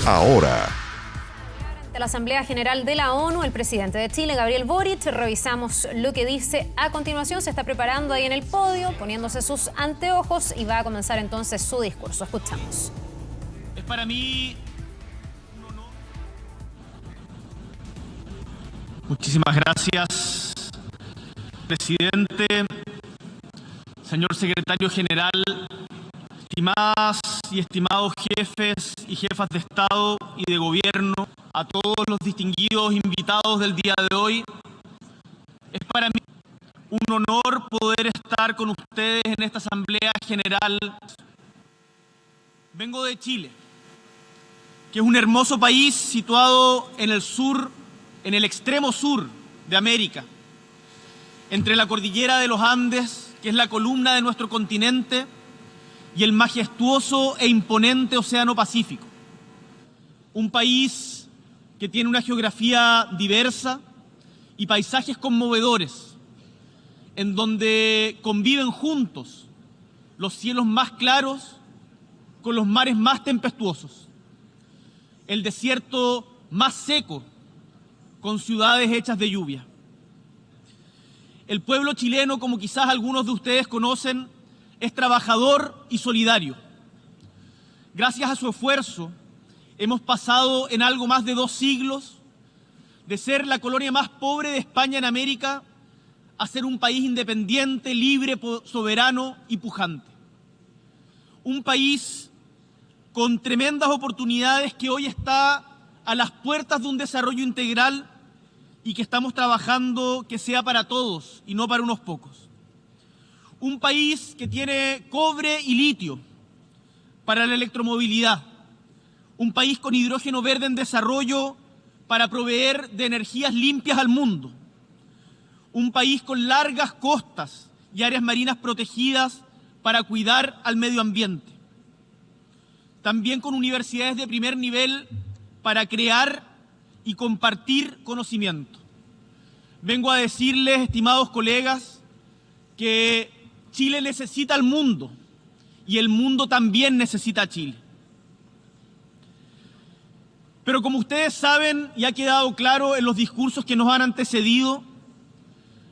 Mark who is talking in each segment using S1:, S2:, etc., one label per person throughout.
S1: ahora.
S2: De la Asamblea General de la ONU, el presidente de Chile, Gabriel Boric, revisamos lo que dice a continuación. Se está preparando ahí en el podio, poniéndose sus anteojos y va a comenzar entonces su discurso. Escuchamos.
S3: Es para mí un honor. Muchísimas gracias, presidente, señor secretario general, estimadas y estimados jefes y jefas de Estado y de Gobierno, a todos los distinguidos invitados del día de hoy. Es para mí un honor poder estar con ustedes en esta Asamblea General. Vengo de Chile, que es un hermoso país situado en el sur, en el extremo sur de América, entre la cordillera de los Andes, que es la columna de nuestro continente, y el majestuoso e imponente Océano Pacífico. Un país que tiene una geografía diversa y paisajes conmovedores, en donde conviven juntos los cielos más claros con los mares más tempestuosos, el desierto más seco con ciudades hechas de lluvia. El pueblo chileno, como quizás algunos de ustedes conocen, es trabajador y solidario. Gracias a su esfuerzo, hemos pasado en algo más de 2 siglos de ser la colonia más pobre de España en América a ser un país independiente, libre, soberano y pujante. Un país con tremendas oportunidades que hoy está a las puertas de un desarrollo integral y que estamos trabajando que sea para todos y no para unos pocos. Un país que tiene cobre y litio para la electromovilidad. Un país con hidrógeno verde en desarrollo para proveer de energías limpias al mundo. Un país con largas costas y áreas marinas protegidas para cuidar al medio ambiente. También con universidades de primer nivel para crear y compartir conocimiento. Vengo a decirles, estimados colegas, que Chile necesita al mundo y el mundo también necesita a Chile. Pero como ustedes saben y ha quedado claro en los discursos que nos han antecedido,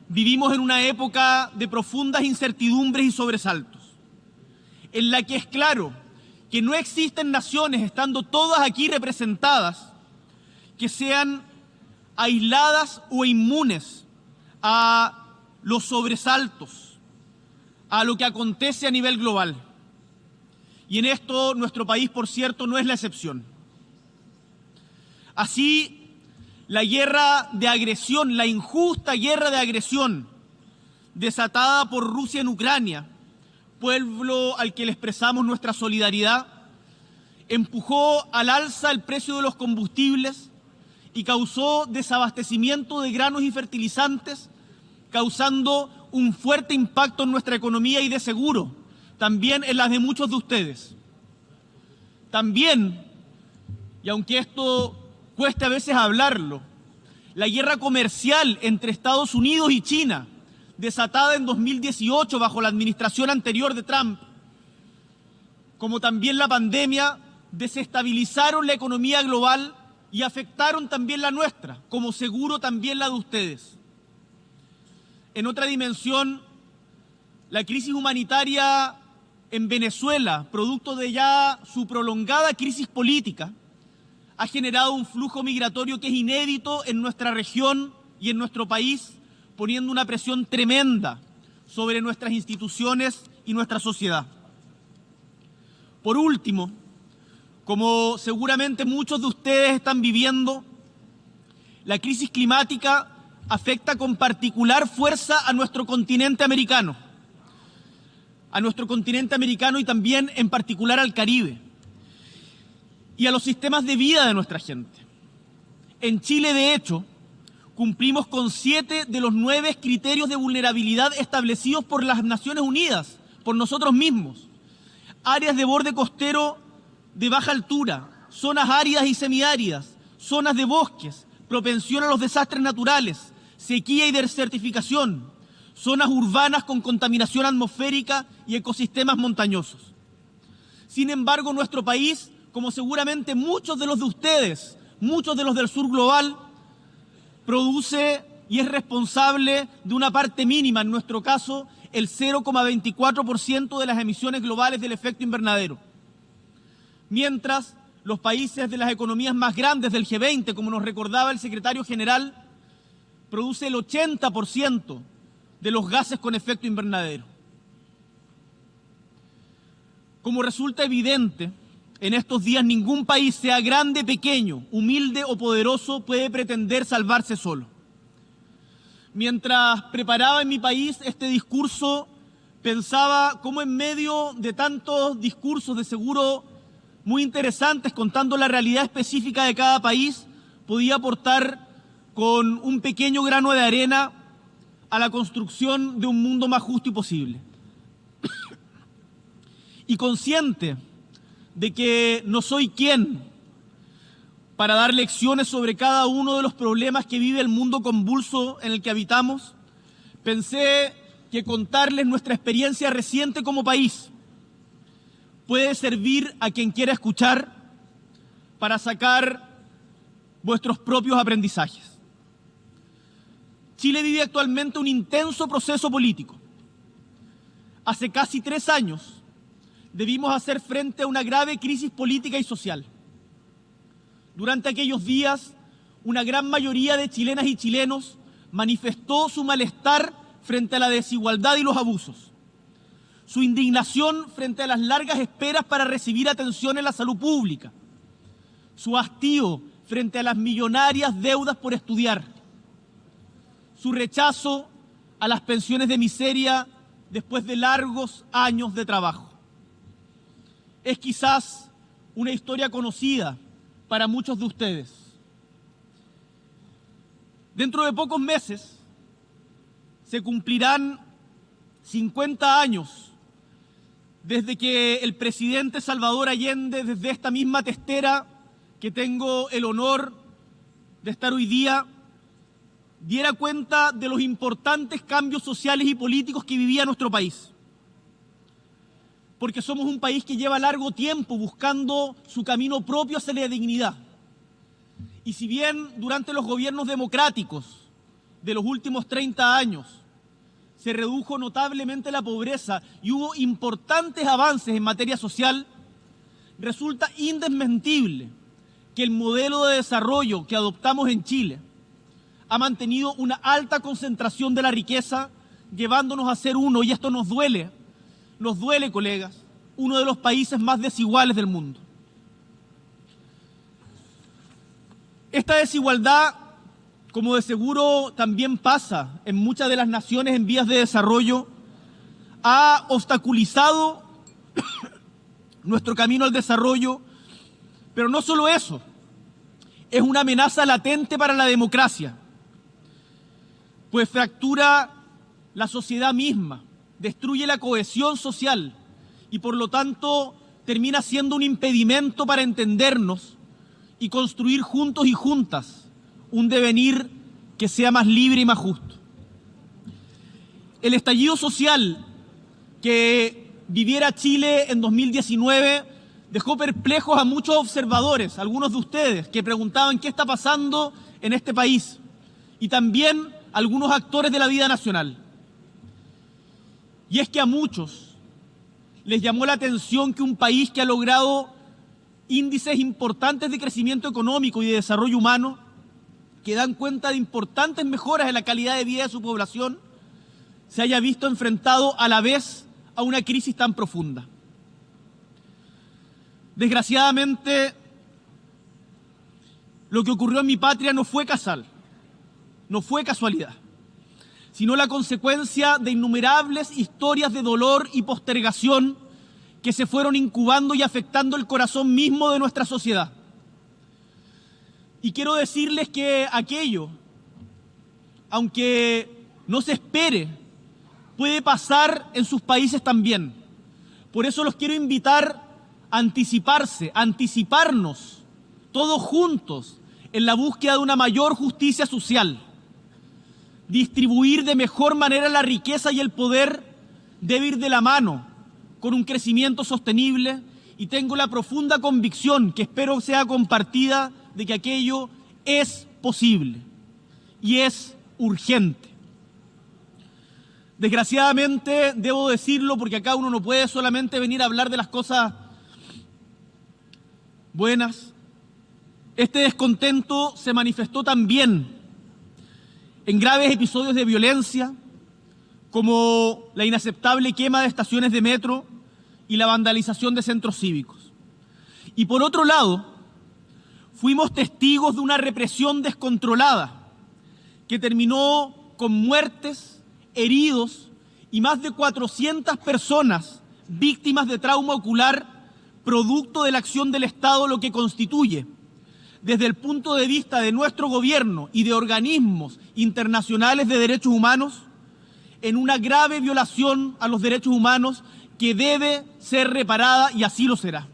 S3: vivimos en una época de profundas incertidumbres y sobresaltos, en la que es claro que no existen naciones, estando todas aquí representadas, que sean aisladas o inmunes a los sobresaltos, a lo que acontece a nivel global. Y en esto nuestro país, por cierto, no es la excepción. Así, la guerra de agresión, la injusta guerra de agresión desatada por Rusia en Ucrania, pueblo al que le expresamos nuestra solidaridad, empujó al alza el precio de los combustibles y causó desabastecimiento de granos y fertilizantes, causando un fuerte impacto en nuestra economía y de seguro, también en las de muchos de ustedes. También, y aunque esto cueste a veces hablarlo, la guerra comercial entre Estados Unidos y China, desatada en 2018 bajo la administración anterior de Trump, como también la pandemia, desestabilizaron la economía global y afectaron también la nuestra, como seguro también la de ustedes. En otra dimensión, la crisis humanitaria en Venezuela, producto de ya su prolongada crisis política, ha generado un flujo migratorio que es inédito en nuestra región y en nuestro país, poniendo una presión tremenda sobre nuestras instituciones y nuestra sociedad. Por último, como seguramente muchos de ustedes están viviendo, la crisis climática afecta con particular fuerza a nuestro continente americano y también en particular al Caribe y a los sistemas de vida de nuestra gente. En Chile, de hecho, cumplimos con 7 de los 9 criterios de vulnerabilidad establecidos por las Naciones Unidas, por nosotros mismos. Áreas de borde costero de baja altura, zonas áridas y semiáridas, zonas de bosques, propensión a los desastres naturales, sequía y desertificación, zonas urbanas con contaminación atmosférica y ecosistemas montañosos. Sin embargo, nuestro país como seguramente muchos de los de ustedes, muchos de los del sur global, produce y es responsable de una parte mínima, en nuestro caso, el 0,24% de las emisiones globales del efecto invernadero. Mientras los países de las economías más grandes del G20, como nos recordaba el secretario general, produce el 80% de los gases con efecto invernadero. Como resulta evidente, en estos días ningún país, sea grande, pequeño, humilde o poderoso, puede pretender salvarse solo. Mientras preparaba en mi país este discurso, pensaba cómo en medio de tantos discursos de seguro muy interesantes contando la realidad específica de cada país, podía aportar con un pequeño grano de arena a la construcción de un mundo más justo y posible. Y consciente de que no soy quien para dar lecciones sobre cada uno de los problemas que vive el mundo convulso en el que habitamos, pensé que contarles nuestra experiencia reciente como país puede servir a quien quiera escuchar para sacar vuestros propios aprendizajes. Chile vive actualmente un intenso proceso político. Hace casi 3 años debimos hacer frente a una grave crisis política y social. Durante aquellos días, una gran mayoría de chilenas y chilenos manifestó su malestar frente a la desigualdad y los abusos, su indignación frente a las largas esperas para recibir atención en la salud pública, su hastío frente a las millonarias deudas por estudiar, su rechazo a las pensiones de miseria después de largos años de trabajo. Es quizás una historia conocida para muchos de ustedes. Dentro de pocos meses se cumplirán 50 años desde que el presidente Salvador Allende, desde esta misma testera que tengo el honor de estar hoy día, diera cuenta de los importantes cambios sociales y políticos que vivía nuestro país. Porque somos un país que lleva largo tiempo buscando su camino propio hacia la dignidad. Y si bien durante los gobiernos democráticos de los últimos 30 años se redujo notablemente la pobreza y hubo importantes avances en materia social, resulta indesmentible que el modelo de desarrollo que adoptamos en Chile ha mantenido una alta concentración de la riqueza, llevándonos a ser uno, y esto nos duele, colegas, uno de los países más desiguales del mundo. Esta desigualdad, como de seguro también pasa en muchas de las naciones en vías de desarrollo, ha obstaculizado nuestro camino al desarrollo, pero no solo eso, es una amenaza latente para la democracia, pues fractura la sociedad misma, destruye la cohesión social y por lo tanto termina siendo un impedimento para entendernos y construir juntos y juntas un devenir que sea más libre y más justo. El estallido social que viviera Chile en 2019 dejó perplejos a muchos observadores, algunos de ustedes que preguntaban qué está pasando en este país, y también algunos actores de la vida nacional. Y es que a muchos les llamó la atención que un país que ha logrado índices importantes de crecimiento económico y de desarrollo humano, que dan cuenta de importantes mejoras en la calidad de vida de su población, se haya visto enfrentado a la vez a una crisis tan profunda. Desgraciadamente, lo que ocurrió en mi patria no fue casual, no fue casualidad, sino la consecuencia de innumerables historias de dolor y postergación que se fueron incubando y afectando el corazón mismo de nuestra sociedad. Y quiero decirles que aquello, aunque no se espere, puede pasar en sus países también. Por eso los quiero invitar a anticiparse, a anticiparnos todos juntos en la búsqueda de una mayor justicia social. Distribuir de mejor manera la riqueza y el poder debe ir de la mano con un crecimiento sostenible y tengo la profunda convicción, que espero sea compartida, de que aquello es posible y es urgente. Desgraciadamente, debo decirlo, porque acá uno no puede solamente venir a hablar de las cosas buenas, este descontento se manifestó también en graves episodios de violencia, como la inaceptable quema de estaciones de metro y la vandalización de centros cívicos. Y por otro lado, fuimos testigos de una represión descontrolada que terminó con muertes, heridos y más de 400 personas víctimas de trauma ocular producto de la acción del Estado, lo que constituye, desde el punto de vista de nuestro gobierno y de organismos internacionales de derechos humanos, en una grave violación a los derechos humanos que debe ser reparada y así lo será.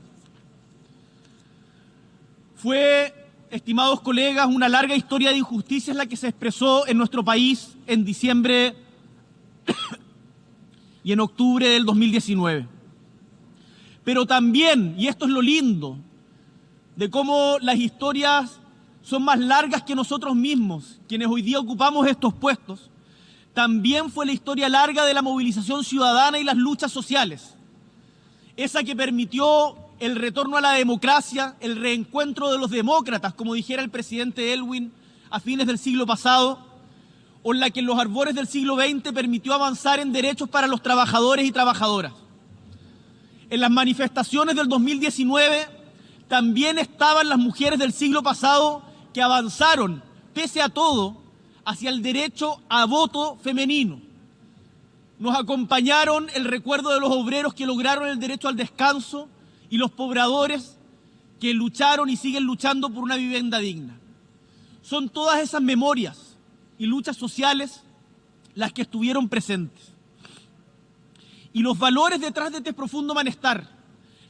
S3: Fue, estimados colegas, una larga historia de injusticias la que se expresó en nuestro país en diciembre y en octubre del 2019. Pero también, y esto es lo lindo, de cómo las historias son más largas que nosotros mismos, quienes hoy día ocupamos estos puestos, también fue la historia larga de la movilización ciudadana y las luchas sociales, esa que permitió el retorno a la democracia, el reencuentro de los demócratas, como dijera el presidente Elwin a fines del siglo pasado, o en la que en los albores del siglo XX permitió avanzar en derechos para los trabajadores y trabajadoras. En las manifestaciones del 2019 también estaban las mujeres del siglo pasado que avanzaron, pese a todo, hacia el derecho a voto femenino. Nos acompañaron el recuerdo de los obreros que lograron el derecho al descanso y los pobladores que lucharon y siguen luchando por una vivienda digna. Son todas esas memorias y luchas sociales las que estuvieron presentes. Y los valores detrás de este profundo malestar,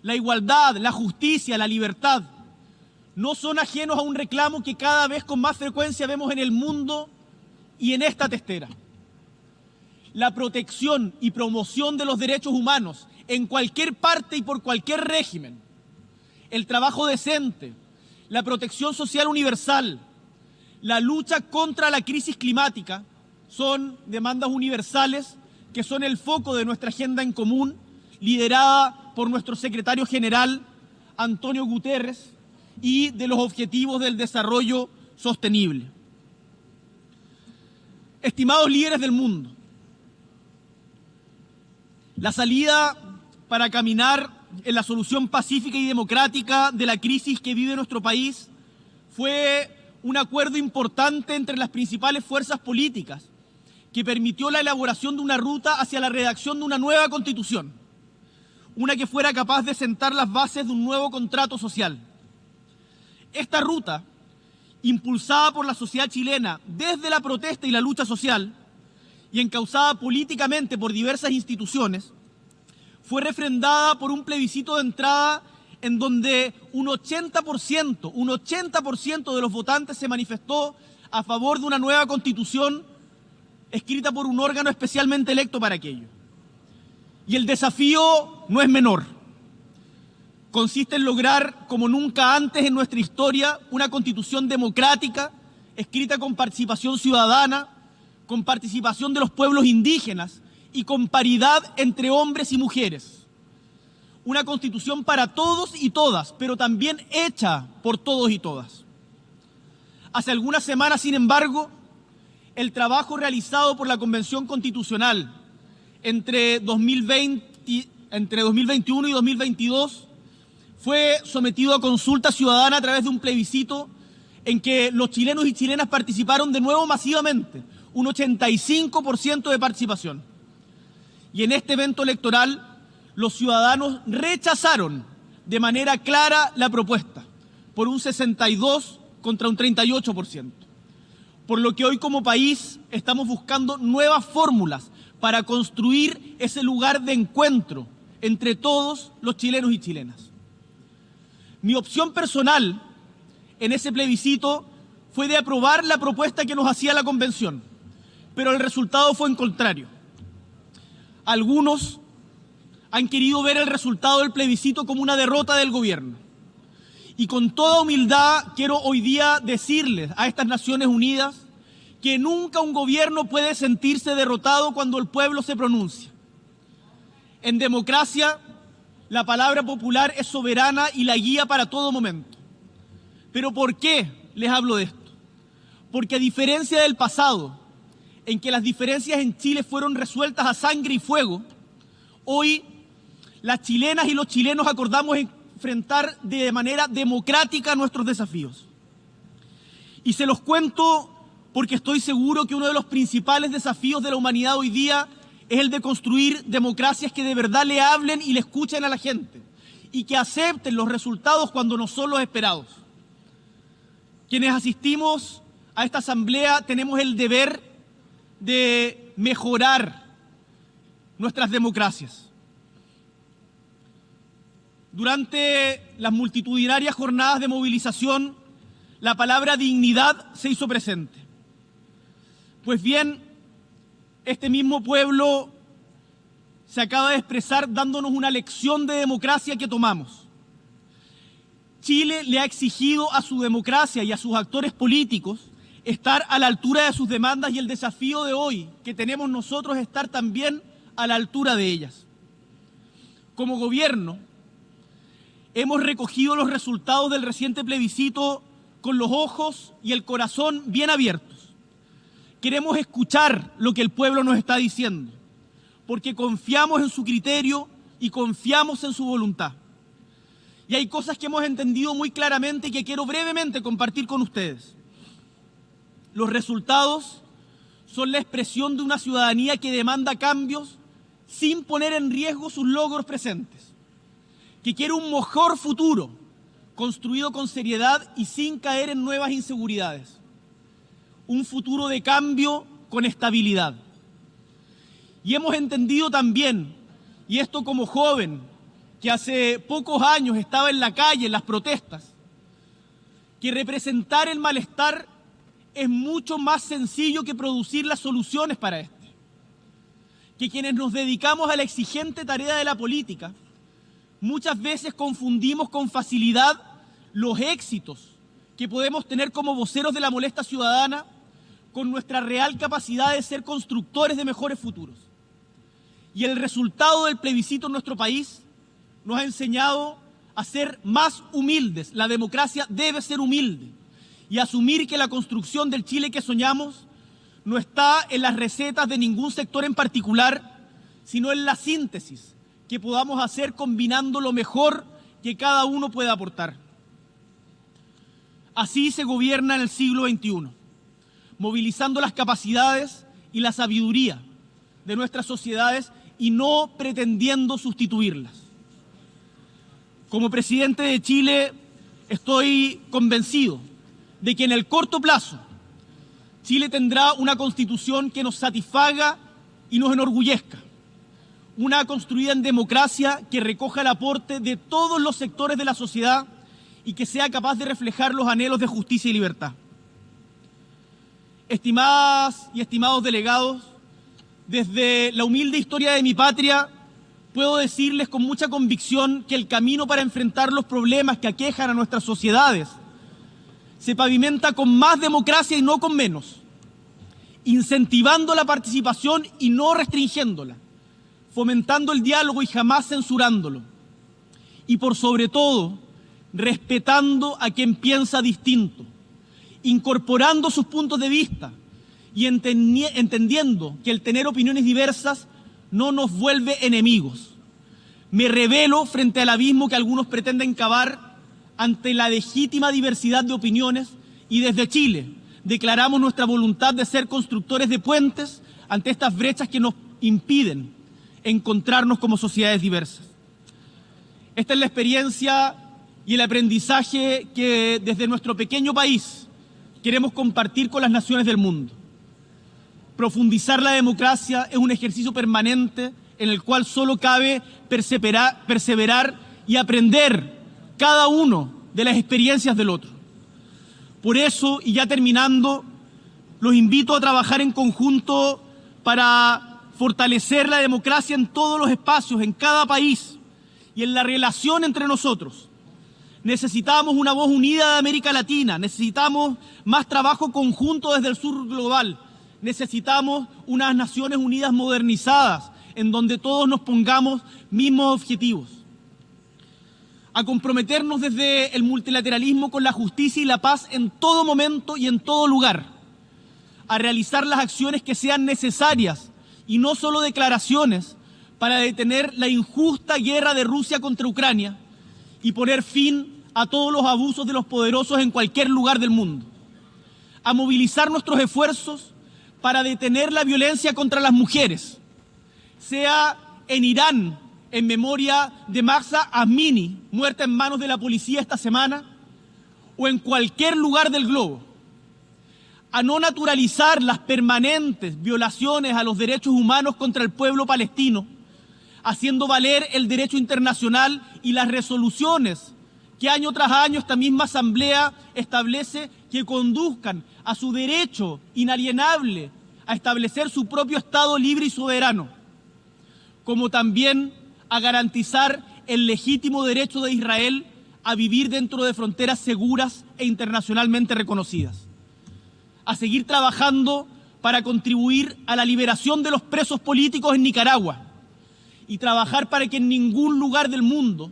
S3: la igualdad, la justicia, la libertad, no son ajenos a un reclamo que cada vez con más frecuencia vemos en el mundo y en esta testera. La protección y promoción de los derechos humanos en cualquier parte y por cualquier régimen, el trabajo decente, la protección social universal, la lucha contra la crisis climática, son demandas universales que son el foco de nuestra agenda en común, liderada por nuestro secretario general, Antonio Guterres, y de los Objetivos del Desarrollo Sostenible. Estimados líderes del mundo, la salida para caminar en la solución pacífica y democrática de la crisis que vive nuestro país fue un acuerdo importante entre las principales fuerzas políticas que permitió la elaboración de una ruta hacia la redacción de una nueva Constitución, una que fuera capaz de sentar las bases de un nuevo contrato social. Esta ruta, impulsada por la sociedad chilena desde la protesta y la lucha social y encauzada políticamente por diversas instituciones, fue refrendada por un plebiscito de entrada en donde un 80% de los votantes se manifestó a favor de una nueva Constitución escrita por un órgano especialmente electo para aquello. Y el desafío no es menor. Consiste en lograr, como nunca antes en nuestra historia, una Constitución democrática, escrita con participación ciudadana, con participación de los pueblos indígenas y con paridad entre hombres y mujeres. Una Constitución para todos y todas, pero también hecha por todos y todas. Hace algunas semanas, sin embargo, el trabajo realizado por la Convención Constitucional entre 2021 y 2022 fue sometido a consulta ciudadana a través de un plebiscito en que los chilenos y chilenas participaron de nuevo masivamente, un 85% de participación. Y en este evento electoral, los ciudadanos rechazaron de manera clara la propuesta, por un 62% contra un 38%. Por lo que hoy como país estamos buscando nuevas fórmulas para construir ese lugar de encuentro entre todos los chilenos y chilenas. Mi opción personal en ese plebiscito fue de aprobar la propuesta que nos hacía la Convención, pero el resultado fue en contrario. Algunos han querido ver el resultado del plebiscito como una derrota del gobierno. Y con toda humildad quiero hoy día decirles a estas Naciones Unidas que nunca un gobierno puede sentirse derrotado cuando el pueblo se pronuncia. En democracia, la palabra popular es soberana y la guía para todo momento. ¿Pero por qué les hablo de esto? Porque a diferencia del pasado, en que las diferencias en Chile fueron resueltas a sangre y fuego, hoy las chilenas y los chilenos acordamos enfrentar de manera democrática nuestros desafíos. Y se los cuento porque estoy seguro que uno de los principales desafíos de la humanidad hoy día es el de construir democracias que de verdad le hablen y le escuchen a la gente y que acepten los resultados cuando no son los esperados. Quienes asistimos a esta asamblea tenemos el deber de mejorar nuestras democracias. Durante las multitudinarias jornadas de movilización, la palabra dignidad se hizo presente. Pues bien, este mismo pueblo se acaba de expresar dándonos una lección de democracia que tomamos. Chile le ha exigido a su democracia y a sus actores políticos estar a la altura de sus demandas y el desafío de hoy que tenemos nosotros es estar también a la altura de ellas. Como gobierno, hemos recogido los resultados del reciente plebiscito con los ojos y el corazón bien abiertos. Queremos escuchar lo que el pueblo nos está diciendo, porque confiamos en su criterio y confiamos en su voluntad. Y hay cosas que hemos entendido muy claramente y que quiero brevemente compartir con ustedes. Los resultados son la expresión de una ciudadanía que demanda cambios sin poner en riesgo sus logros presentes, que quiere un mejor futuro construido con seriedad y sin caer en nuevas inseguridades. Un futuro de cambio con estabilidad. Y hemos entendido también, y esto como joven, que hace pocos años estaba en la calle, en las protestas, que representar el malestar es mucho más sencillo que producir las soluciones para este. Que quienes nos dedicamos a la exigente tarea de la política, muchas veces confundimos con facilidad los éxitos que podemos tener como voceros de la molestia ciudadana con nuestra real capacidad de ser constructores de mejores futuros. Y el resultado del plebiscito en nuestro país nos ha enseñado a ser más humildes. La democracia debe ser humilde y asumir que la construcción del Chile que soñamos no está en las recetas de ningún sector en particular, sino en la síntesis que podamos hacer combinando lo mejor que cada uno puede aportar. Así se gobierna en el siglo XXI, movilizando las capacidades y la sabiduría de nuestras sociedades y no pretendiendo sustituirlas. Como presidente de Chile, estoy convencido de que en el corto plazo Chile tendrá una constitución que nos satisfaga y nos enorgullezca. Una construida en democracia que recoja el aporte de todos los sectores de la sociedad y que sea capaz de reflejar los anhelos de justicia y libertad. Estimadas y estimados delegados, desde la humilde historia de mi patria, puedo decirles con mucha convicción que el camino para enfrentar los problemas que aquejan a nuestras sociedades se pavimenta con más democracia y no con menos, incentivando la participación y no restringiéndola, fomentando el diálogo y jamás censurándolo, y por sobre todo, respetando a quien piensa distinto, incorporando sus puntos de vista y entendiendo que el tener opiniones diversas no nos vuelve enemigos. Me rebelo frente al abismo que algunos pretenden cavar ante la legítima diversidad de opiniones y desde Chile declaramos nuestra voluntad de ser constructores de puentes ante estas brechas que nos impiden encontrarnos como sociedades diversas. Esta es la experiencia y el aprendizaje que desde nuestro pequeño país queremos compartir con las naciones del mundo. Profundizar la democracia es un ejercicio permanente en el cual solo cabe perseverar y aprender cada uno de las experiencias del otro. Por eso, y ya terminando, los invito a trabajar en conjunto para fortalecer la democracia en todos los espacios, en cada país y en la relación entre nosotros. Necesitamos una voz unida de América Latina, necesitamos más trabajo conjunto desde el sur global, necesitamos unas Naciones Unidas modernizadas, en donde todos nos pongamos mismos objetivos. A comprometernos desde el multilateralismo con la justicia y la paz en todo momento y en todo lugar. A realizar las acciones que sean necesarias y no solo declaraciones para detener la injusta guerra de Rusia contra Ucrania y poner fin a todos los abusos de los poderosos en cualquier lugar del mundo. A movilizar nuestros esfuerzos para detener la violencia contra las mujeres, sea en Irán, en memoria de Mahsa Amini, muerta en manos de la policía esta semana, o en cualquier lugar del globo. A no naturalizar las permanentes violaciones a los derechos humanos contra el pueblo palestino, haciendo valer el derecho internacional y las resoluciones que año tras año esta misma Asamblea establece que conduzcan a su derecho inalienable a establecer su propio Estado libre y soberano, como también a garantizar el legítimo derecho de Israel a vivir dentro de fronteras seguras e internacionalmente reconocidas. A seguir trabajando para contribuir a la liberación de los presos políticos en Nicaragua y trabajar para que en ningún lugar del mundo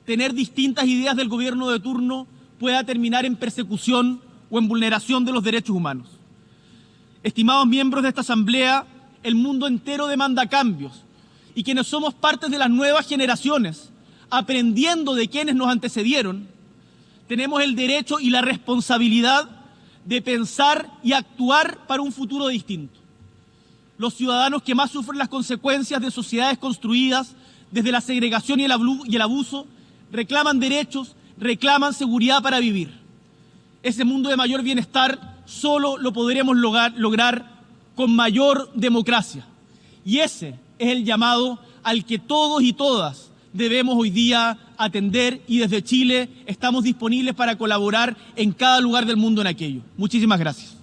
S3: tener distintas ideas del gobierno de turno pueda terminar en persecución o en vulneración de los derechos humanos. Estimados miembros de esta Asamblea, el mundo entero demanda cambios y quienes somos parte de las nuevas generaciones, aprendiendo de quienes nos antecedieron, tenemos el derecho y la responsabilidad de pensar y actuar para un futuro distinto. Los ciudadanos que más sufren las consecuencias de sociedades construidas desde la segregación y el abuso reclaman derechos, reclaman seguridad para vivir. Ese mundo de mayor bienestar solo lo podremos lograr con mayor democracia. Y ese es el llamado al que todos y todas debemos hoy día atender, y desde Chile estamos disponibles para colaborar en cada lugar del mundo en aquello. Muchísimas gracias.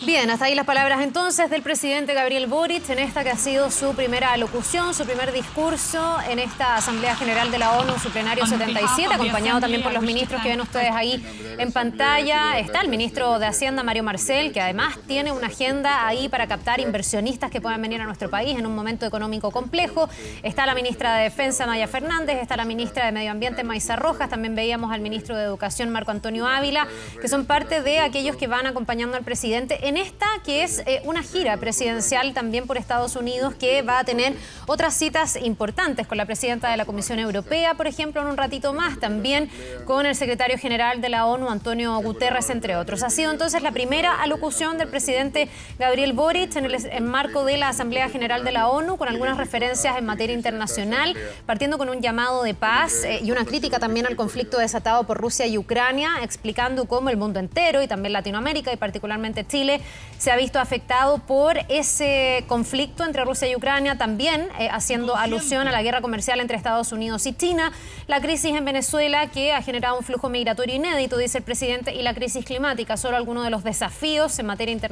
S2: Bien, hasta ahí las palabras entonces del presidente Gabriel Boric en esta que ha sido su primera alocución, su primer discurso en esta Asamblea General de la ONU, su plenario 77, acompañado también por los ministros que ven ustedes ahí en pantalla. Está el ministro de Hacienda, Mario Marcel, que además tiene una agenda ahí para captar inversionistas que puedan venir a nuestro país en un momento económico complejo. Está la ministra de Defensa, Maya Fernández, está la ministra de Medio Ambiente, Maysa Rojas, también veíamos al ministro de Educación, Marco Antonio Ávila, que son parte de aquellos que van acompañando al presidente en esta que es una gira presidencial también por Estados Unidos, que va a tener otras citas importantes con la presidenta de la Comisión Europea, por ejemplo, en un ratito más, también con el secretario general de la ONU, Antonio Guterres, entre otros. Ha sido entonces la primera alocución del presidente Gabriel Boric en el marco de la Asamblea General de la ONU, con algunas referencias en materia internacional, partiendo con un llamado de paz y una crítica también al conflicto desatado por Rusia y Ucrania, explicando cómo el mundo entero y también Latinoamérica y particularmente Chile se ha visto afectado por ese conflicto entre Rusia y Ucrania, también haciendo alusión a la guerra comercial entre Estados Unidos y China, la crisis en Venezuela que ha generado un flujo migratorio inédito, dice el presidente, y la crisis climática, solo algunos de los desafíos en materia internacional